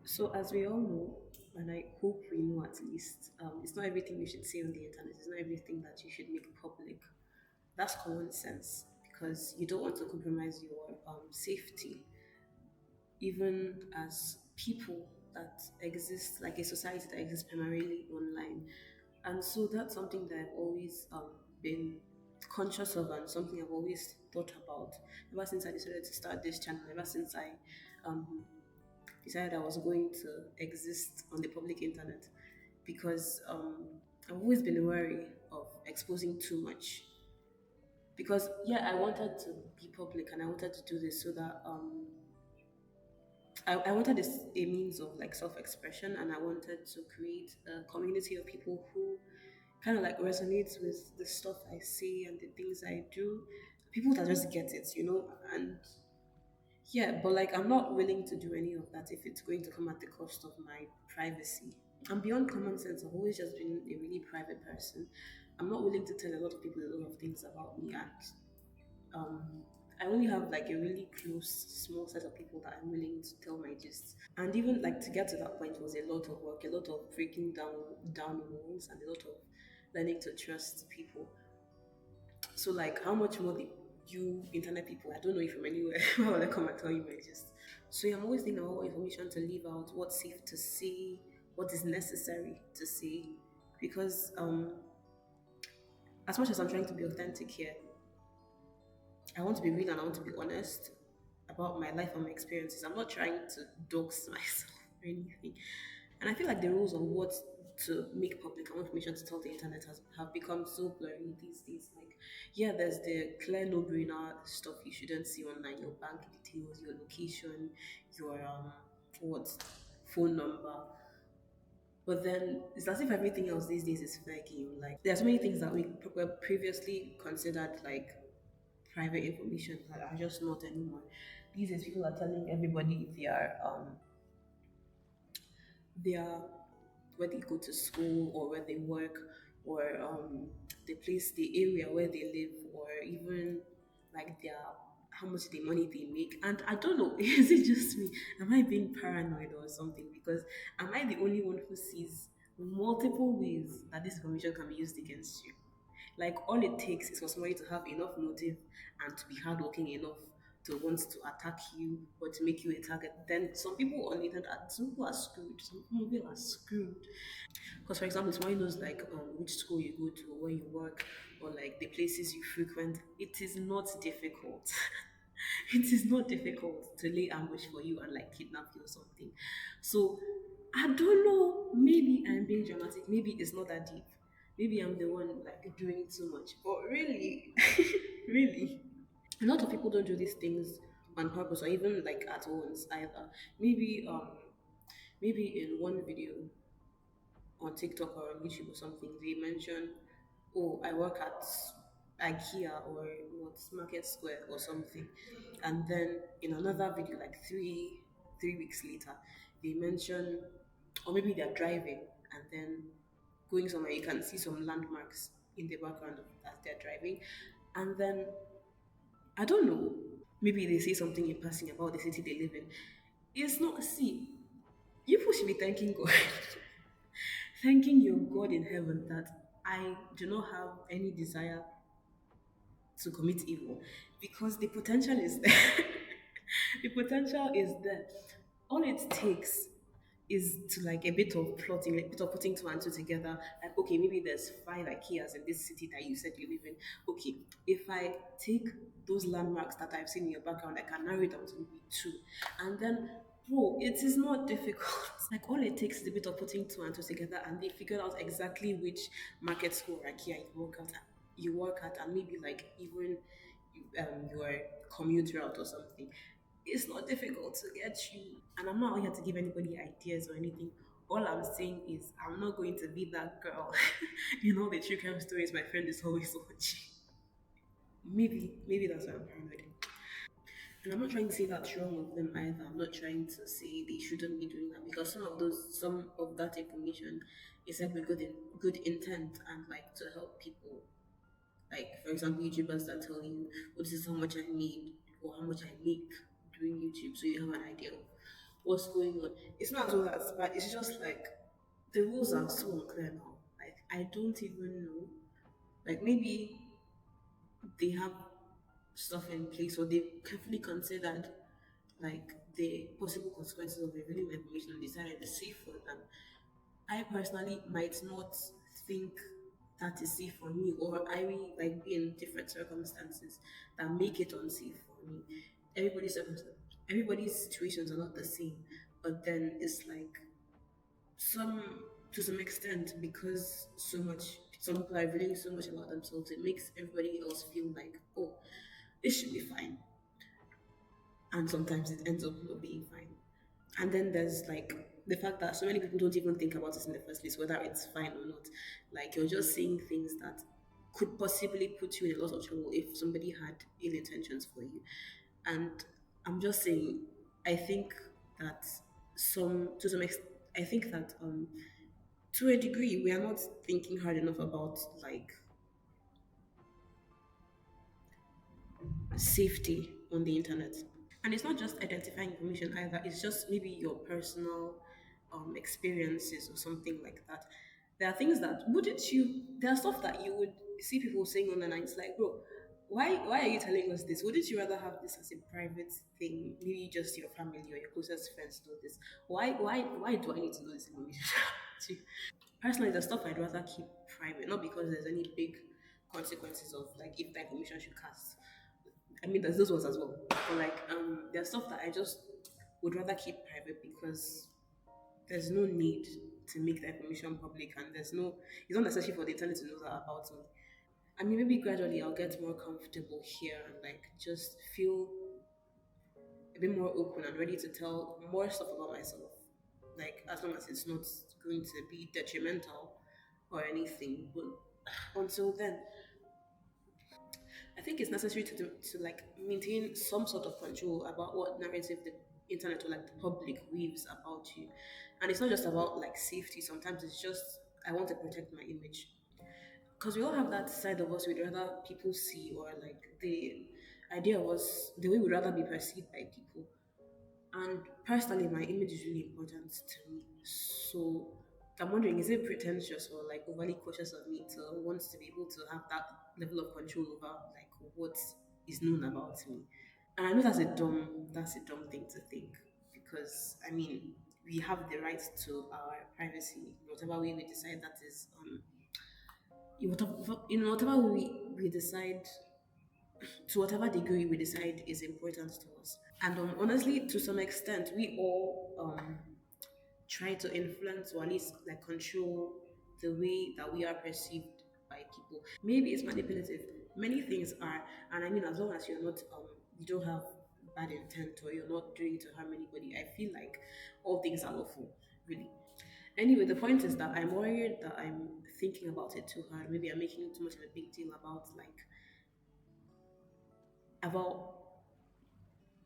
So, as we all know, and I hope we know at least, it's not everything you should say on the internet. It's not everything that you should make public. That's common sense because you don't want to compromise your safety, even as people that exist, like a society that exists primarily online. And so that's something that I've always been conscious of and something I've always thought about ever since I decided to start this channel, ever since I um, decided I was going to exist on the public internet because I've always been wary of exposing too much. Because yeah, I wanted to be public and I wanted to do this so that I wanted this a means of like self-expression, and I wanted to create a community of people who kind of like resonates with the stuff I say and the things I do. People that just get it, and yeah, but like I'm not willing to do any of that if it's going to come at the cost of my privacy. And beyond common sense, I've always just been a really private person. I'm not willing to tell a lot of people a lot of things about me, and um, I only have like a really close, small set of people that I'm willing to tell my gist. And even like to get to that point was a lot of work, a lot of breaking down walls, and a lot of learning to trust people. So like how much more you internet people, I don't know you from anywhere. Why would I come and tell you my gist? So yeah, I'm always thinking about what information to leave out, what's safe to say, what is necessary to say. Because as much as I'm trying to be authentic here, I want to be real and I want to be honest about my life and my experiences. I'm not trying to dox myself or anything. And I feel like the rules on what to make public and what information to tell the internet have become so blurry these days. Like, yeah, there's the clear no-brainer stuff you shouldn't see online, your bank details, your location, your what phone number. But then it's as if everything else these days is fair game. Like there's many things that we were previously considered like private information that are just not anymore. These days, people are telling everybody their where they go to school or where they work or the place, the area where they live, or even like their how much the money they make. And I don't know, is it just me? Am I being paranoid or something? Because am I the only one who sees multiple ways that this information can be used against you? Like all it takes is for somebody to have enough motive and to be hardworking enough to want to attack you or to make you a target. Then some people on the internet, some people are screwed. Some people are screwed. Because for example, somebody knows like which school you go to, where you work, or like the places you frequent. It is not difficult. It is not difficult to lay ambush for you and like kidnap you or something. So I don't know. Maybe I'm being dramatic. Maybe it's not that deep. Maybe I'm the one like doing too much. But really, really, a lot of people don't do these things on purpose or even like at once either. Maybe in one video on TikTok or on YouTube or something, they mention, "Oh, I work at IKEA or what Market Square or something," and then in another video, like three weeks later, they mention, or maybe they're driving and then going somewhere. You can see some landmarks in the background as they're driving, and then I don't know. Maybe they say something in passing about the city they live in. It's not. See, you people should be thanking God. Thanking your God in heaven that I do not have any desire to commit evil because the potential is there. The potential is there. All it takes is to like a bit of plotting, a bit of putting two and two together. Like, okay, maybe there's five IKEAs in this city that you said you live in. Okay, if I take those landmarks that I've seen in your background, I can narrow it down to maybe two. And then, bro, it is not difficult. Like, all it takes is a bit of putting two and two together, and they figure out exactly which market school or IKEA you work at, and maybe like even your commute route or something. It's not difficult to get you. And I'm not here to give anybody ideas or anything. All I'm saying is I'm not going to be that girl. The true crime stories my friend is always watching. Maybe that's why I'm paranoid. And I'm not trying to say that's wrong of them either. I'm not trying to say they shouldn't be doing that because some of that information is like with good intent and like to help people. Like, for example, YouTubers that tell you, "Oh, this is how much I need or how much I make doing YouTube," so you have an idea of what's going on. It's not as well that's bad. It's just like the rules are so unclear now. Like I don't even know. Like maybe they have stuff in place or they've carefully considered like the possible consequences of revealing information and decided it's safe for them. I personally might not think that is safe for me, or I will like be in different circumstances that make it unsafe for me. Everybody's everybody's situations are not the same, but then it's like some to some extent because some people are revealing so much about themselves, it makes everybody else feel like, oh, this should be fine, and sometimes it ends up not being fine. And then there's like the fact that so many people don't even think about it in the first place, whether it's fine or not. Like you're just saying things that could possibly put you in a lot of trouble if somebody had ill intentions for you. And I'm just saying, I think that some extent, I think that to a degree we are not thinking hard enough about like safety on the internet. And it's not just identifying information either, it's just maybe your personal experiences or something like that. There are things that wouldn't you, there are stuff that you would see people saying on the line. It's like, bro, why are you telling us this? Wouldn't you rather have this as a private thing? Maybe just your family or your closest friends know this. Why do I need to know this information? Personally, the stuff I'd rather keep private, not because there's any big consequences of like if the information should cast. I mean, there's those ones as well. But like, there's stuff that I just would rather keep private because there's no need to make the information public, and it's not necessary for the internet to know that about me. I mean, maybe gradually I'll get more comfortable here and like just feel a bit more open and ready to tell more stuff about myself. Like, as long as it's not going to be detrimental or anything. But until then, I think it's necessary to like maintain some sort of control about what narrative the internet or like the public weaves about you. And it's not just about like safety. Sometimes it's just I want to protect my image. Because we all have that side of us we'd rather people see, or like the idea was the way we'd rather be perceived by people. And personally, my image is really important to me. So I'm wondering, is it pretentious or like overly cautious of me to want to be able to have that level of control over like what is known about me? And I know that's a dumb thing to think, because I mean we have the right to our privacy, whatever way we decide that is whatever we decide, to whatever degree we decide is important to us. And honestly, to some extent, we all try to influence or at least like control the way that we are perceived by people. Maybe it's manipulative. Many things are, and I mean, as long as you don't have bad intent or you're not doing it to harm anybody, I feel like all things are lawful, really. Anyway, the point is that I'm worried that I'm thinking about it too hard. Maybe I'm making too much of a big deal about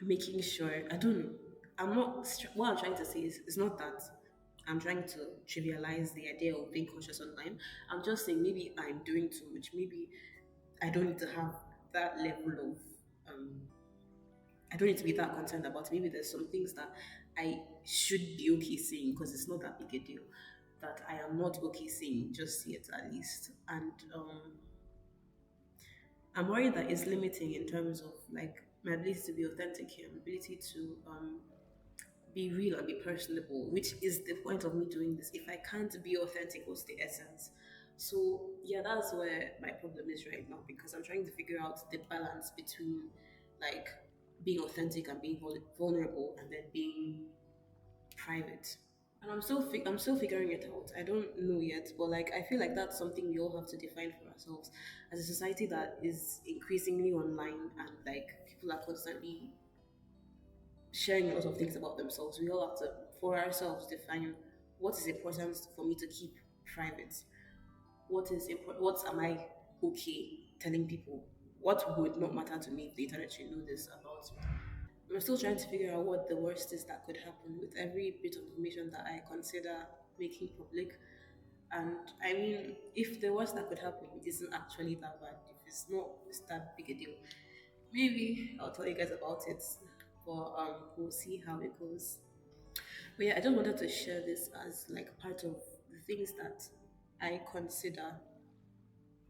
making sure. I don't know. What I'm trying to say is it's not that I'm trying to trivialize the idea of being conscious online. I'm just saying maybe I'm doing too much. Maybe I don't need to have that level of I don't need to be that concerned about it. Maybe there's some things that I should be okay saying because it's not that big a deal. That I am not okay saying just yet, at least. And I'm worried that it's limiting in terms of like my ability to be authentic here, my ability to be real and be personable, which is the point of me doing this. If I can't be authentic, what's the essence? So yeah, that's where my problem is right now, because I'm trying to figure out the balance between like being authentic and being vulnerable, and then being private. And I'm still figuring it out. I don't know yet, but like I feel like that's something we all have to define for ourselves as a society that is increasingly online, and like people are constantly sharing a lot of things about themselves. We all have to, for ourselves, define what is important for me to keep private. What am I okay telling people? What would not matter to me if the internet should know this about me? I'm still trying to figure out what the worst is that could happen with every bit of information that I consider making public. And I mean, if the worst that could happen isn't actually that bad, if it's that big a deal, maybe I'll tell you guys about it. But we'll see how it goes. But yeah, I just wanted to share this as like part of the things that I consider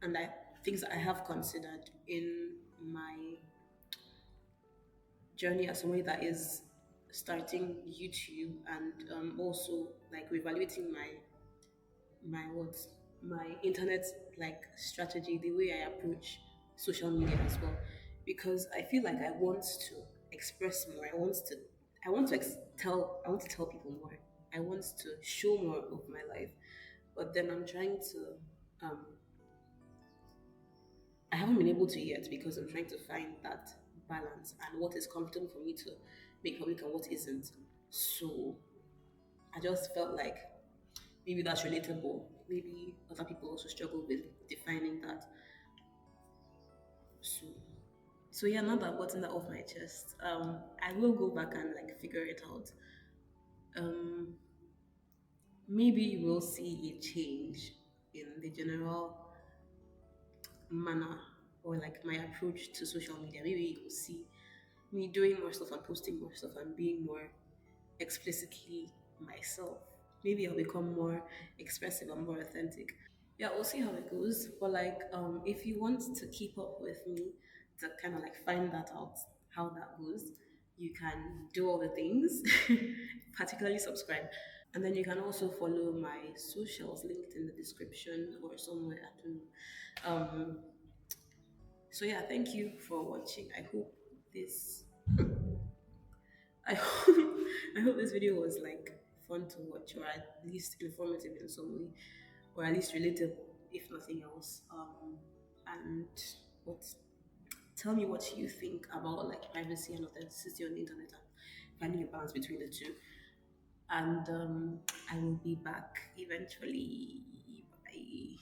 and I things that I have considered in my journey as somebody that is starting YouTube and also like reevaluating my my internet like strategy, the way I approach social media as well, because I feel like I want to express more. I want to tell people more. I want to show more of my life, but then I'm trying to. I haven't been able to yet because I'm trying to find that balance and what is comfortable for me to make public and what isn't. So I just felt like maybe that's relatable. Maybe other people also struggle with defining that. So, so yeah, now that I've gotten that off my chest, I will go back and like figure it out. Um, Maybe you will see a change in the general manner or like my approach to social media. Maybe you'll see me doing more stuff and posting more stuff and being more explicitly myself. Maybe I'll become more expressive and more authentic. Yeah, we'll see how it goes. But like, if you want to keep up with me to kind of like find that out, how that goes, you can do all the things, particularly subscribe. And then you can also follow my socials linked in the description or somewhere. I don't know. So yeah, thank you for watching. This I hope I hope this video was like fun to watch or at least informative in some way or at least relatable if nothing else. And what tell me what you think about like privacy and authenticity on the internet and finding a balance between the two. And I will be back eventually. Bye.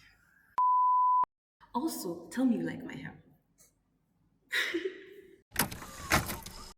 Also, tell me you like my hair.